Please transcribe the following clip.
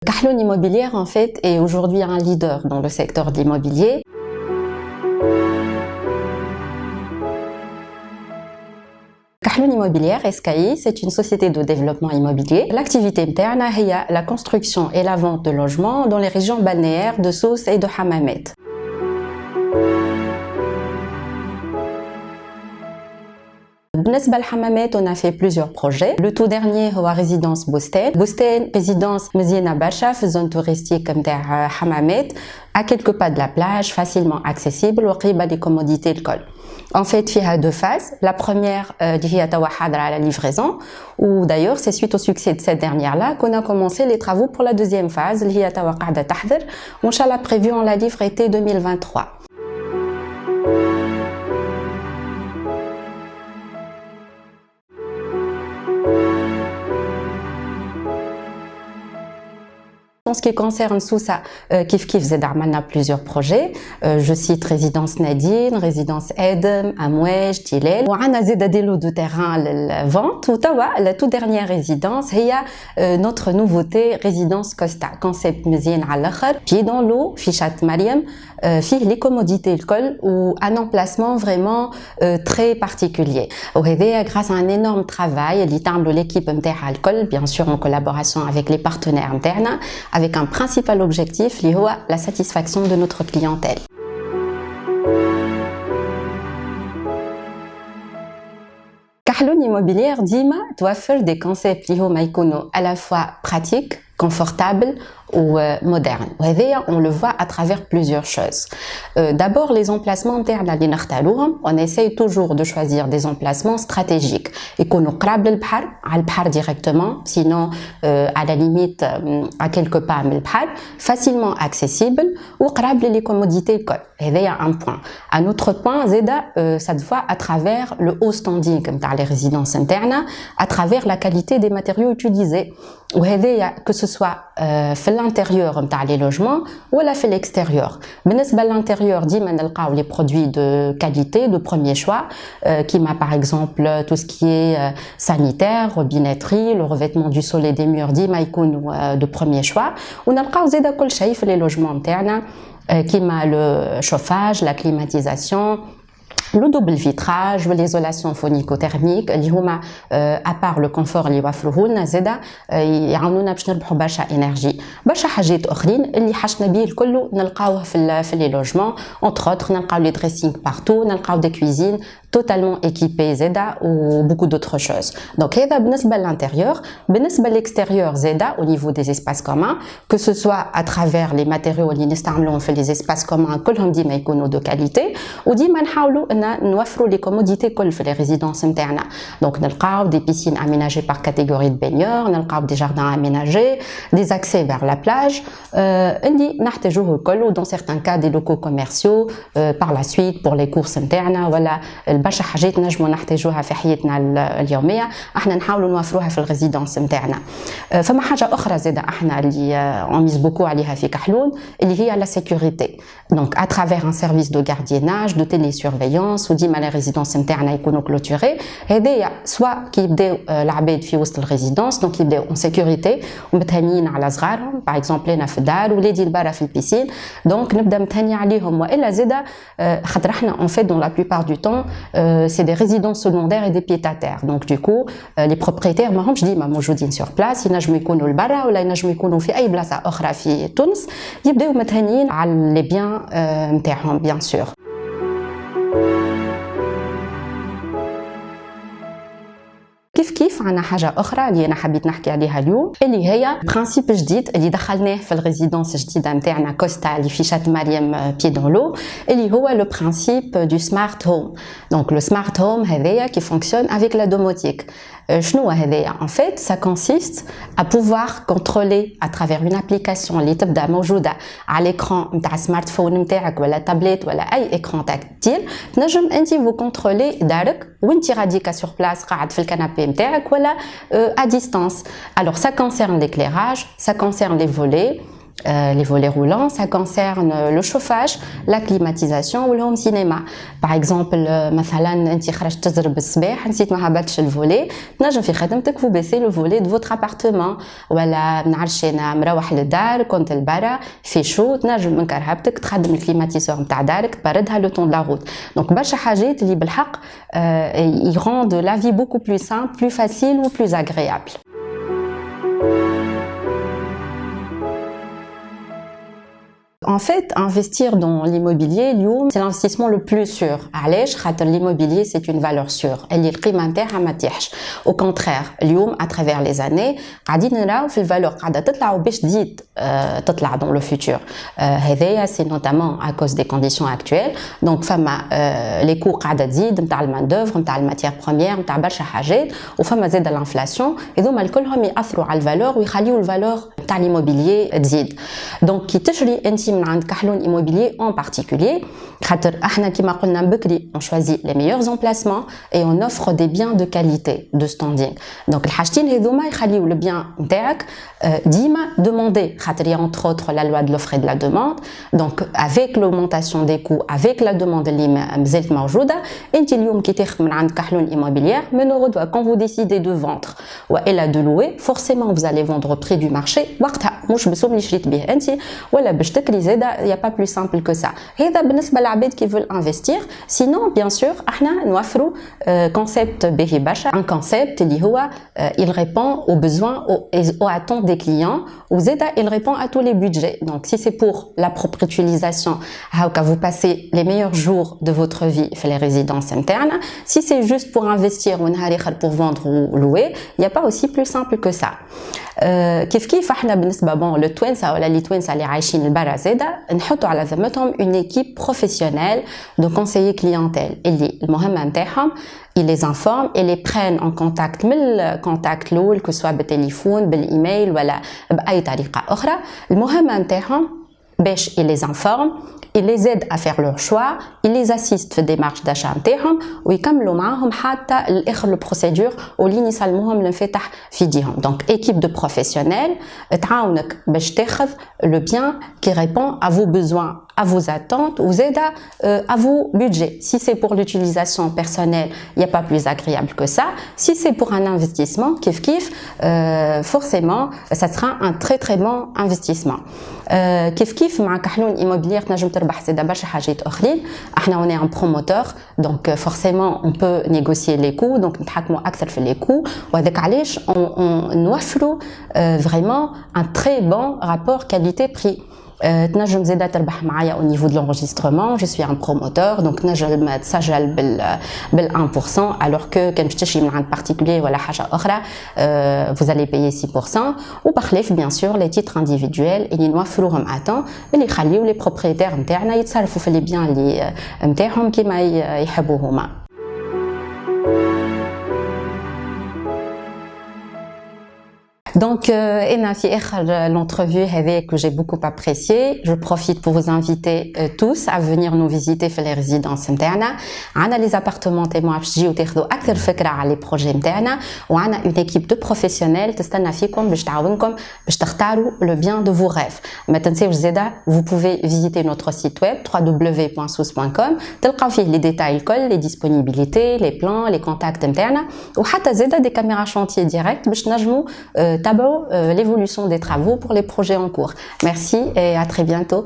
Kahloun Immobilière en fait est aujourd'hui un leader dans le secteur de l'immobilier. Kahloun Immobilière SKI, c'est une société de développement immobilier. L'activité interne est la construction et la vente de logements dans les régions balnéaires de Sousse et de Hammamet. بالنسبة لحمامات, on a fait plusieurs projets. Le tout dernier هو résidence بستان. بستان résidence مزيانة برشا في zone touristique نتاع حمامات, à quelques pas de la plage, facilement accessible وقريبة des commodités الكل. En fait, فيها deux phases. La première اللي هي توا حاضرة على la livraison, ou d'ailleurs c'est suite au succès de cette dernière-là qu'on a commencé les travaux pour la deuxième phase اللي هي توا قاعدة تحضر, وإن شاء الله prévu on la livre été 2023. En ce qui concerne Sousa, Kif Zed a plusieurs projets. Je cite résidence Nadine, résidence Edem, Amouej, Tilel. On a des lots de terrain à vente. La toute dernière résidence, c'est notre nouveauté, résidence Costa. Concept mezien à l'akhar, pied dans l'eau, fichat Mariam, les commodités le col ou un emplacement vraiment très particulier. Grâce à un énorme travail, l'équipe MTH Alcool, bien sûr en collaboration avec les partenaires internes, avec un principal objectif, la satisfaction de notre clientèle. Kahloun Immobilière Dima doit faire des concepts à la fois pratiques, confortables ou moderne. On le voit à travers plusieurs choses. D'abord, les emplacements internes à l'Inartalouham, on essaye toujours de choisir des emplacements stratégiques et qu'on nous crabe le bhar directement, sinon à la limite à quelques pas le bhar, facilement accessible ou crabe les commodités. Il y a un point. Un autre point, Zeda, ça se voit à travers le haut standing dans les résidences internes, à travers la qualité des matériaux utilisés. Que ce soit l'intérieur des logements ou à l'extérieur. À l'intérieur, on les produits de qualité, de premier choix, qui m'a par exemple tout ce qui est sanitaire, robinetterie, le revêtement du sol et des murs, de premier choix. On a les logements internes, qui m'a le chauffage, la climatisation, le double vitrage, l'isolation phonico-thermique, à part le confort اللي يوفروه لنا زادا يعاونونا باش نربحوا برشا انرجي برشا حاجات اخرين اللي حشنا بيه الكل نلقاوه في لي لوجمون entre autres نلقاو لي دريسينغ partout نلقاو des cuisines totalement équipées زادا ou beaucoup d'autres choses. Donc هذا بالنسبه للintérieur. بالنسبه للextérieur زادا au niveau des espaces communs, que ce soit à travers les matériaux اللي نستعملوهم في les espaces communs كلهم ديما يكونوا de qualité وديما نحاولوا نوفروا les commodités كل في les résidences internes. Donc نلقاو des piscines aménagées par catégorie de baigneurs, نلقاو des jardins aménagés, des accès vers la plage اللي نحتاجوه الكل, dans certains cas des locaux commerciaux par la suite pour les courses internes ولا برشا حاجات نجموا نحتاجوها في حياتنا اليوميه احنا نحاولوا نوفروها في الريزيدونس نتاعنا. فما حاجه اخرى زاده احنا اللي on mise beaucoup عليها في كحلون اللي هي la sécurité. Donc à travers un service de gardiennage, de télésurveillance وديما les résidences نتاعنا يكونوا clôturés, هذايا سواء كيبداو العباد في وسط الريزيدونس دونك يبداو en sécurité ومتهنيين على صغارهم باغ اكزومبل انا في الدار ولادي البارا في البيسين, دونك نبدا متهني عليهم. والا زاده خاطر احنا en fait dans la plupart du temps c'est des résidences secondaires et des pieds-à-terre. Donc du coup les propriétaires ما همش ديما موجودين sur place, ينجموا يكونوا لبرا ولا ينجموا يكونوا في اي بلاصه اخرى في تونس, يبداو متهنيين على les biens نتاعهم bien sûr. كيف عنا حاجة أخرى اللي أنا حبيت نحكي عليها اليوم, اللي هي برانسيب جديد اللي دخلناه في الريزيدونس الجديدة نتاعنا كوستا اللي في شات مريم بي دون لو, اللي هو لو برانسيب دو سمارت هوم. دونك لو سمارت هوم هذايا كي فونكسيون افيك لا دوموتيك. شنو هذايا؟ En fait, ça consiste à pouvoir contrôler à travers une application اللي تبدا موجودة على l'écran نتاع سمارت فون نتاعك ولا تابلت ولا أي écran tactile, تنجم أنت vous contrôler دارك وانت غاديكا sur place قاعد في الكنابي نتاعك ولا à distance. Alors ça concerne l'éclairage, ça concerne les volets, Les volets roulants, ça concerne le chauffage, la climatisation ou le home cinéma. Par exemple, مثلا انت خرجت تزرب الصباح نسيت ما هبطش الفولي، تنجم في خدمتك vous baissez le volet de votre appartement. ولا نعرفش انا مروح للدار كنت لبرا في شو تنجم من كرهبتك تخدم الكليماتيسور نتاع دارك تبردها لو طون لا روت. دونك برشا حاجات اللي بالحق y rendent la vie beaucoup plus simple, plus facile ou plus agréable. En fait, investir dans l'immobilier, c'est l'investissement le plus sûr. علاش خاطر l'immobilier c'est une valeur sûre. اللي القيمة نتاعها ما تيحش. Au contraire, اليوم à travers les années قاعدين نراو في الفالور قاعدة تطلع وباش تزيد تطلع dans le futur. هذايا c'est notamment à cause des conditions actuelles. Donc فما les coûts قاعدة تزيد نتاع الماin d'œuvre, نتاع الماتيير بروميير, نتاع برشا حاجات وفما زاد الانفلاسيون. هذوما الكلهم يأثروا على الفالور ويخليوا الفالور نتاع l'immobilier تزيد. Donc كي تشري انت من عند كحلون immobilier en particulier خاطر احنا كيما قلنا بكري on choisit les meilleurs emplacements et on offre des biens de qualité de standing. Donc الحاجتين هذوما يخليوا le bien نتاعك ديما demandé خاطر y a entre autres la loi de l'offre et de la demande. Donc avec l'augmentation des coûts, avec la demande اللي مازالت موجوده انت اليوم كي تاخذ من عند كحلون immobilière من غدوه quand vous décidez de vendre والا de louer forcément vous allez vendre au prix du marché وقتها مش بسوم اللي شريت به انت ولا باش تكري زاده. Il n'y a pas plus simple que ça. هذا بالنسبة للعباد qui veulent investir. Sinon, bien sûr, احنا نوفروا concept باهي برشا. Un concept اللي هو il répond aux besoins aux attentes des clients وزادا il répond à tous les budgets. Donc si c'est pour la propre utilisation, هاكا vous passez les meilleurs jours de votre vie في les résidences internes. Si c'est juste pour investir ونهار آخر pour vendre ou louer, il n'y a pas aussi plus simple que ça. كيف احنا بالنسبة للتوانسة ولا اللي توانسة اللي عايشين البرا زادا نحطوا على ذمتهم une équipe professionnelle de conseillers clientèle اللي المهمة نتاعهم ils les informent et les prennent en contact من الكونتاكت الاول que soit بالتليفون بالايميل ولا بأي طريقة أخرى. المهمة نتاعهم باش ils les informent, ils les aident à faire leur choix, ils les assistent في démarche d'achat نتاعهم ويكملوا معاهم حتى الاخر البروسيدور واللي يسلموهم لنفتح في ايديهم. Donc équipe de professionnels تعاونك باش تاخذ le bien qui répond à vos besoins, à vos attentes ou à vos budgets. Si c'est pour l'utilisation personnelle, il n'y a pas plus agréable que ça. Si c'est pour un investissement, forcément, ça sera un très très bon investissement. كيف مع كحلون immobilier تنجم تربح زاده برشا حاجات اخرين. احنا on est un promoteur donc forcément on peut négocier les coûts donc نتحكموا اكثر في les coûts وهذاك علاش on نوفروا vraiment un très bon rapport qualité-prix. تنجم زاده تربح معايا au niveau de l'enregistrement. Je suis un promoteur donc نجم تسجل بال 1% alors que كان باش تشري من عند particulier ولا حاجه اخرى vous allez payer 6%. وبخلاف bien sûr les titres individuels اللي نوفروهم à temps اللي يخليوا les propriétaires نتاعنا يتصرفوا في les biens اللي نتاعهم كيما يحبوا هما. Donc, في آخر l'entrevue que j'ai beaucoup apprécié. Je profite pour vous inviter tous à venir nous visiter في les résidences نتاعنا. عنا les appartements témoins باش تجيو تاخذوا أكثر فكرة على les projets نتاعنا وعنا une équipe de professionnels تستنى فيكم باش تعاونكم باش تختاروا le bien de vos rêves. ما تنساوش زادا vous pouvez visiter notre site web www.sous.com تلقاو فيه les détails الكل, les disponibilités, les plans, les contacts نتاعنا وحتى زادا des caméras chantier direct باش نجموا l'évolution des travaux pour les projets en cours. Merci et à très bientôt.